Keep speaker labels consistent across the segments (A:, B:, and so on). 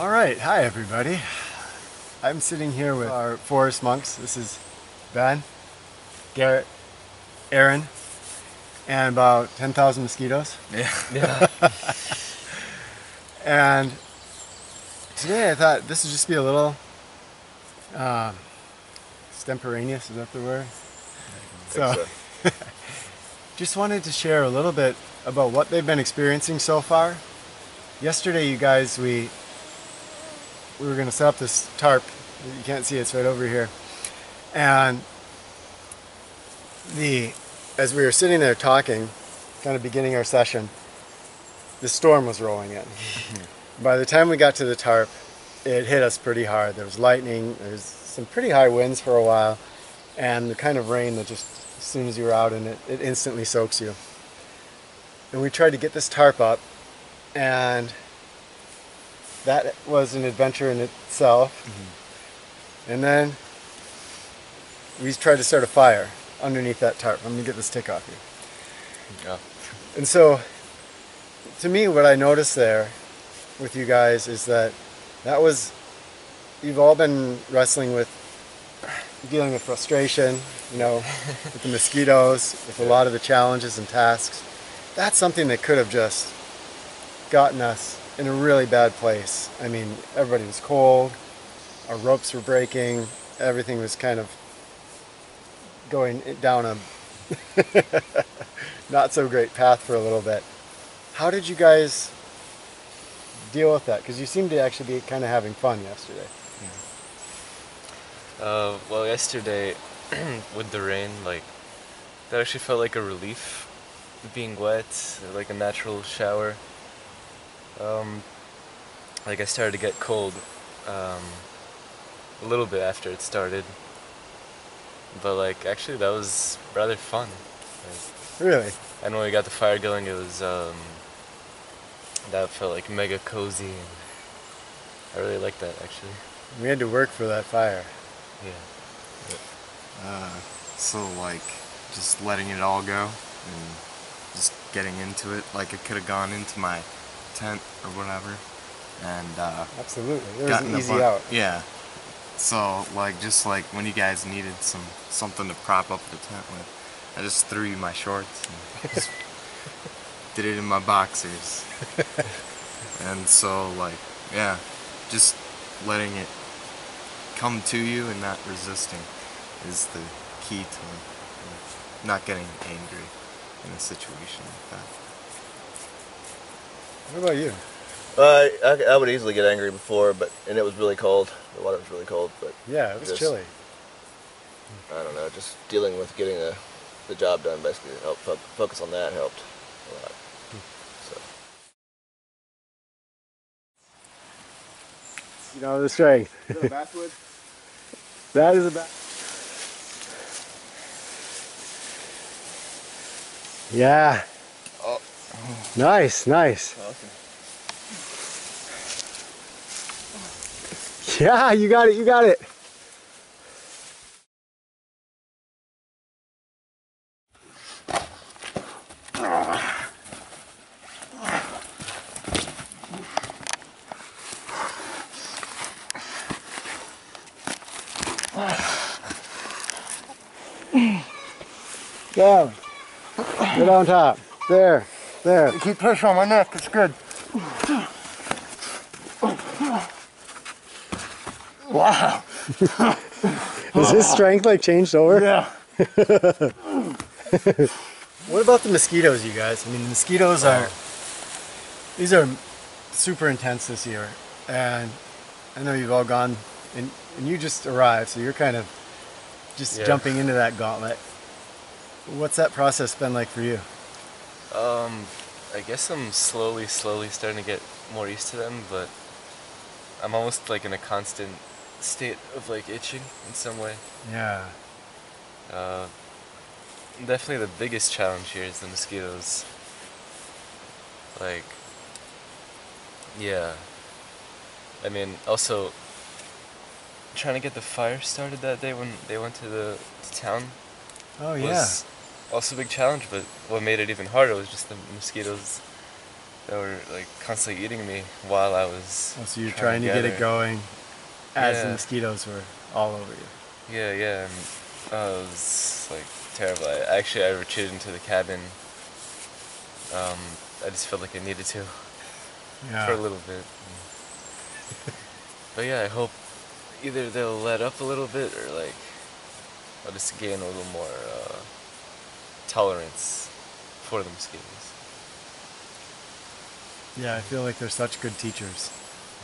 A: All right, hi everybody. I'm sitting here with our forest monks. This is Ben, Garrett, Aaron, and about 10,000 mosquitoes.
B: Yeah.
A: And today I thought this would just be a little extemporaneous, is that the word? So, just wanted to share a little bit about what they've been experiencing so far. Yesterday, you guys, we were going to set up this tarp. You can't see it, it's right over here. And as we were sitting there talking, kind of beginning our session, the storm was rolling in. By the time we got to the tarp, it hit us pretty hard. There was lightning, there was some pretty high winds for a while, and the kind of rain that just, as soon as you were out in it, it instantly soaks you. And we tried to get this tarp up, and that was an adventure in itself. And then we tried to start a fire underneath that tarp. I'm gonna get this tick off you.
B: Yeah.
A: And so, to me, what I noticed there with you guys is that you've all been wrestling with dealing with frustration, with the mosquitoes, with a lot of the challenges and tasks. That's something that could have just gotten us in a really bad place. I mean, everybody was cold, our ropes were breaking, everything was kind of going down a not so great path for a little bit. How did you guys deal with that? Because you seemed to actually be kind of having fun yesterday.
B: Well, yesterday with the rain, that actually felt like a relief, being wet, like a natural shower. I started to get cold a little bit after it started, but actually that was rather fun.
A: Really?
B: And when we got the fire going, it was that felt like mega cozy, and I really liked that actually.
A: We had to work for that fire.
B: Yeah.
C: So just letting it all go and just getting into it. It could have gone into my tent or whatever, and
A: Absolutely, there was an easy out.
C: Yeah. So just when you guys needed something to prop up the tent with, I just threw you my shorts and just did it in my boxers. And so yeah, just letting it come to you and not resisting is the key to not getting angry in a situation like that.
A: What about you?
D: I would easily get angry before, and it was really cold. The water was really cold, but
A: Yeah, it was chilly.
D: I don't know, just dealing with getting the job done basically helped. Focus on that helped a lot. So.
A: The strength.
D: Is that a basswood?
A: That is a Yeah.
D: Oh.
A: Nice.
D: Awesome.
A: Yeah, you got it. Down. Get on top. There.
D: You keep pressure on my neck, it's good. Wow.
A: Has his strength changed over?
D: Yeah.
A: What about the mosquitoes, you guys? I mean, the mosquitoes these are super intense this year, and I know you've all gone, and you just arrived, so you're kind of just jumping into that gauntlet. What's that process been like for you?
B: I guess I'm slowly starting to get more used to them, but I'm almost in a constant state of itching in some way.
A: Yeah.
B: Definitely the biggest challenge here is the mosquitoes. Yeah. I mean, also trying to get the fire started that day when they went to town.
A: Oh yeah.
B: Was also a big challenge, but what made it even harder was just the mosquitoes that were like constantly eating me while I was.
A: Oh, so you're trying to get it
B: gather.
A: going as the
B: Yeah.
A: mosquitoes were all over you.
B: Yeah, yeah, and it was like terrible. I retreated into the cabin. I just felt like I needed to
A: Yeah.
B: for a little bit. But yeah, I hope either they'll let up a little bit or like I'll just gain a little more tolerance for the mosquitoes.
A: Yeah, I feel like they're such good teachers.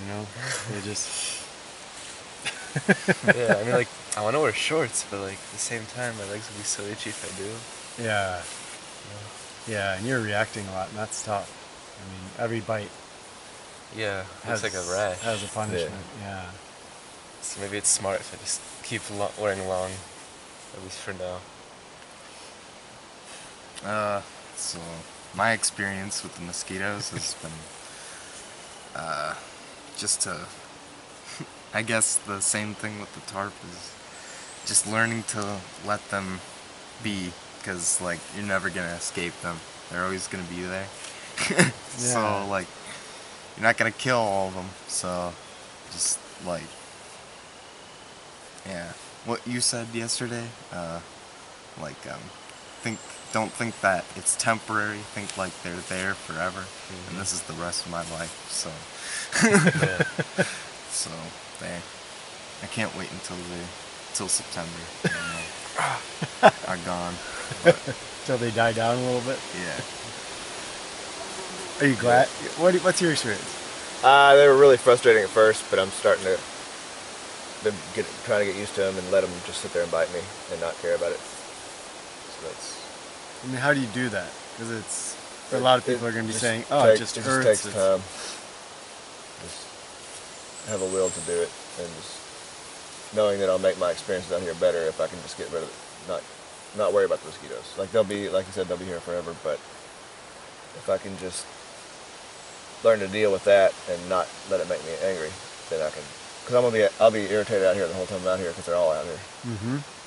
A: You know, they just.
B: Yeah, I mean, like, I want to wear shorts, but like at the same time, my legs will be so itchy if I do.
A: Yeah. Yeah, and you're reacting a lot, and that's tough. I mean, every bite
B: Yeah,
A: has
B: it's like a rash.
A: Has a punishment. Yeah.
B: So maybe it's smart if I just keep wearing long, at least for now.
C: So my experience with the mosquitoes has been just to, I guess the same thing with the tarp is just learning to let them be, because like you're never gonna escape them. They're always gonna be there. So like you're not gonna kill all of them. So just like, yeah, what you said yesterday, like don't think that it's temporary. Think like they're there forever, and this is the rest of my life. So,
B: Yeah.
C: so there. I can't wait till September. Are gone. But,
A: Till they die down a little bit.
C: yeah.
A: Are you glad? What's your experience?
D: They were really frustrating at first, but I'm starting to trying to get used to them and let them just sit there and bite me and not care about it. So that's.
A: I mean, how do you do that? Because it's for a lot of people are going to be saying, "Oh, it just
D: It
A: hurts."
D: just takes time. Just have a will to do it, and just knowing that I'll make my experiences out here better if I can just get rid of it, not worry about the mosquitoes. Like they'll be, like you said, they'll be here forever. But if I can just learn to deal with that and not let it make me angry, then I can. Because I'll be irritated out here the whole time I'm out here because they're all out here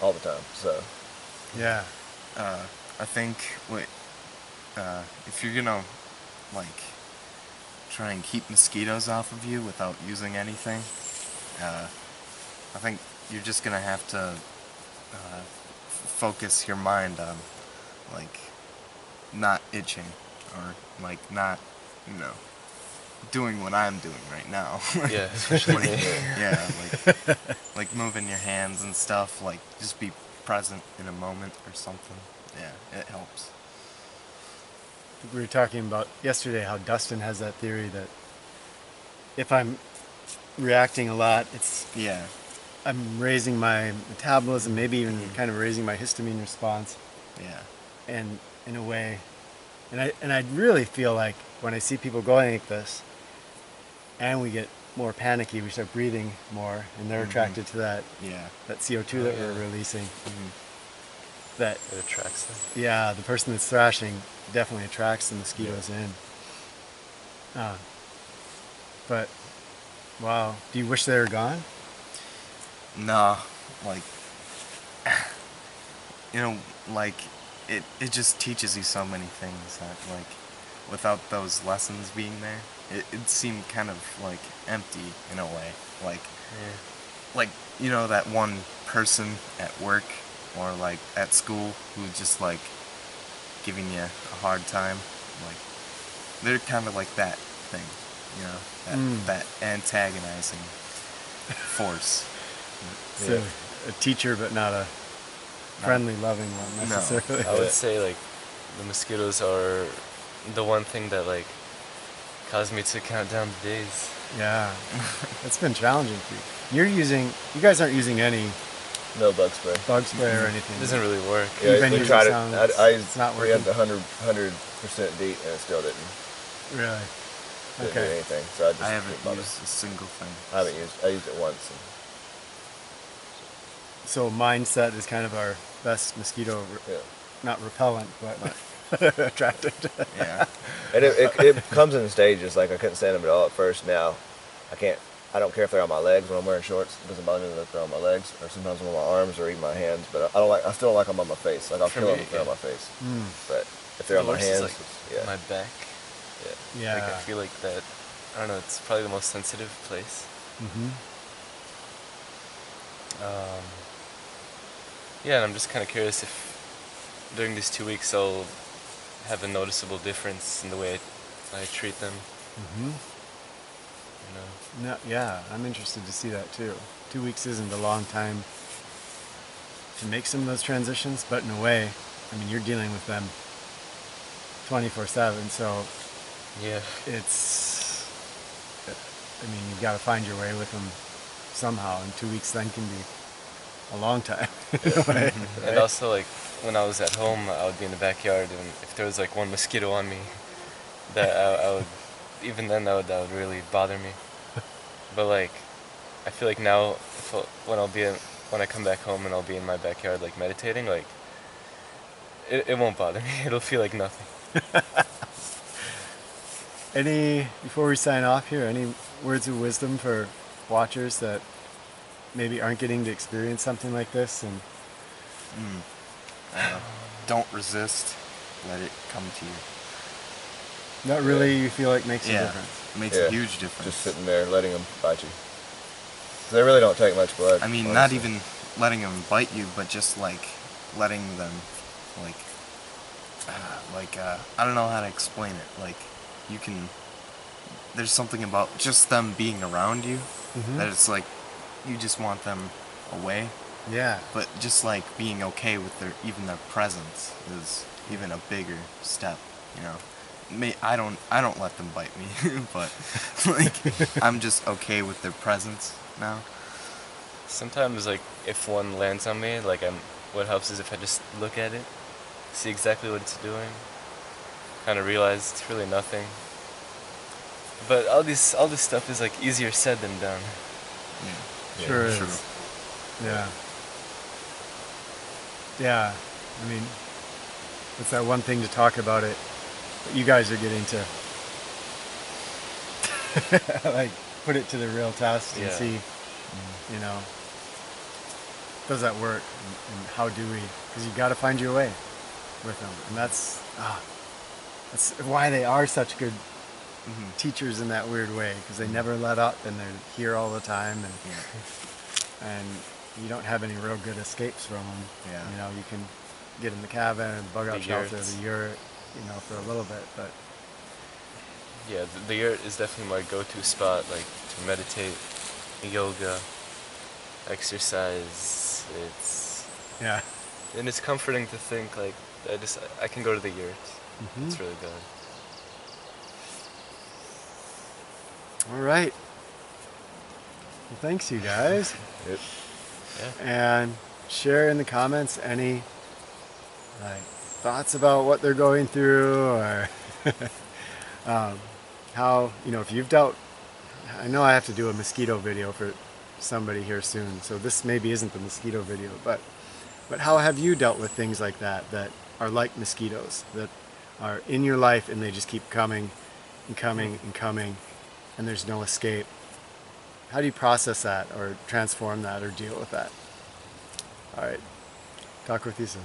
D: all the time. So
A: Yeah.
C: I think if you're gonna like try and keep mosquitoes off of you without using anything, I think you're just gonna have to focus your mind on like not itching or like not, you know, doing what I'm doing right now.
B: Yeah, especially me.
C: Yeah, like moving your hands and stuff, like just be present in a moment or something. Yeah, it helps.
A: We were talking about yesterday how Dustin has that theory that if I'm reacting a lot,
C: Yeah.
A: I'm raising my metabolism, maybe even kind of raising my histamine response,
C: Yeah.
A: and in a way, and I really feel like when I see people going like this, and we get more panicky, we start breathing more, and they're attracted to that
C: Yeah.
A: CO2 that we're releasing. That
B: It attracts them.
A: yeah, the person that's thrashing definitely attracts the mosquitoes in. But wow, do you wish they were gone?
C: No, like, you know, like, it just teaches you so many things that, like, without those lessons being there, it seemed kind of, like, empty in a way. Like, you know, that one person at work or, like, at school who just, like, giving you a hard time, like, they're kind of like that thing, you know, that antagonizing force.
A: So a teacher, but not a friendly, loving one necessarily.
B: I would say like the mosquitoes are the one thing that like caused me to count down the days.
A: Yeah, it's been challenging for you. You guys aren't using any
D: no bug spray.
A: bug spray or anything.
B: It doesn't really work.
D: Yeah,
A: Even
D: we
A: using
D: tried it.
A: sounds,
D: It's
A: not
D: we had
A: working.
D: the 100% DEET and it still didn't
A: Really?
D: do
A: Okay.
D: anything. So I just
C: I haven't
D: didn't bother.
C: used a single thing.
D: I used it once. And
A: So mindset is kind of our best mosquito,
D: yeah.
A: not repellent, but attractant.
C: Yeah.
D: And it comes in stages. Like I couldn't stand them at all at first. Now I can't. I don't care if they're on my legs when I'm wearing shorts. It doesn't bother me if they're on my legs, or sometimes I'm on my arms or even my hands. But I still don't like them on my face. Like I'll
B: For
D: kill
B: me,
D: them if they're on
B: yeah.
D: my face. But if they're on
B: The
D: my
B: worst is,
D: hands,
B: like,
D: yeah.
B: my back. Yeah. Like, I
A: Yeah.
B: feel like that, I don't know, it's probably the most sensitive place.
A: Mm-hmm.
B: Um, yeah, and I'm just kind of curious if during these 2 weeks I'll have a noticeable difference in the way I treat them,
A: Mm-hmm.
B: you know.
A: No, yeah, I'm interested to see that too. 2 weeks isn't a long time to make some of those transitions, but in a way, I mean, you're dealing with them 24/7, so
B: Yeah.
A: it's, I mean, you've got to find your way with them somehow, and 2 weeks then can be a long time. In a way,
B: And
A: right?
B: also, like, when I was at home, I would be in the backyard, and if there was like one mosquito on me, that I would, even then that would really bother me. But like, I feel like now, when I come back home and I'll be in my backyard like meditating, like, it won't bother me. It'll feel like nothing.
A: Before we sign off here, any words of wisdom for watchers that maybe aren't getting to experience something like this? And
C: Don't resist. Let it come to you.
A: that really you feel like makes a difference.
C: It makes a huge difference.
D: Just sitting there letting them bite you. They really don't take much blood.
C: I mean,
D: honestly.
C: not even letting them bite you, but just like letting them, like, I don't know how to explain it. Like, you can. There's something about just them being around you that it's like you just want them away.
A: Yeah.
C: But just like being okay with even their presence is even a bigger step, you know. I don't let them bite me, but like I'm just okay with their presence now.
B: Sometimes, like, if one lands on me, like, what helps is if I just look at it, see exactly what it's doing, kind of realize it's really nothing. But all this stuff is like easier said than done.
C: Yeah.
A: Sure
C: True.
A: is. Yeah. Yeah. I mean, it's that one thing to talk about it, but you guys are getting to like put it to the real test and
B: Yeah.
A: see, you know, does that work and how do we? Because you got to find your way with them, and that's why they are such good teachers in that weird way, because they never let up and they're here all the time, and you don't have any real good escapes from them.
C: Yeah.
A: You know, you can get in the cabin and bug out
B: The
A: shelter,
B: yurts.
A: the yurt, you know, for a little bit, but
B: Yeah, the yurt is definitely my go-to spot, like, to meditate, yoga, exercise.
A: yeah.
B: And it's comforting to think, like, I can go to the yurt. It's really good.
A: All right. Well, thanks, you guys.
D: Yep.
B: Yeah.
A: And share in the comments any like thoughts about what they're going through, or how, you know, if you've dealt. I know I have to do a mosquito video for somebody here soon, so this maybe isn't the mosquito video, but how have you dealt with things like that are like mosquitoes, that are in your life and they just keep coming and coming and coming, and there's no escape? How do you process that or transform that or deal with that? All right. Talk with you soon.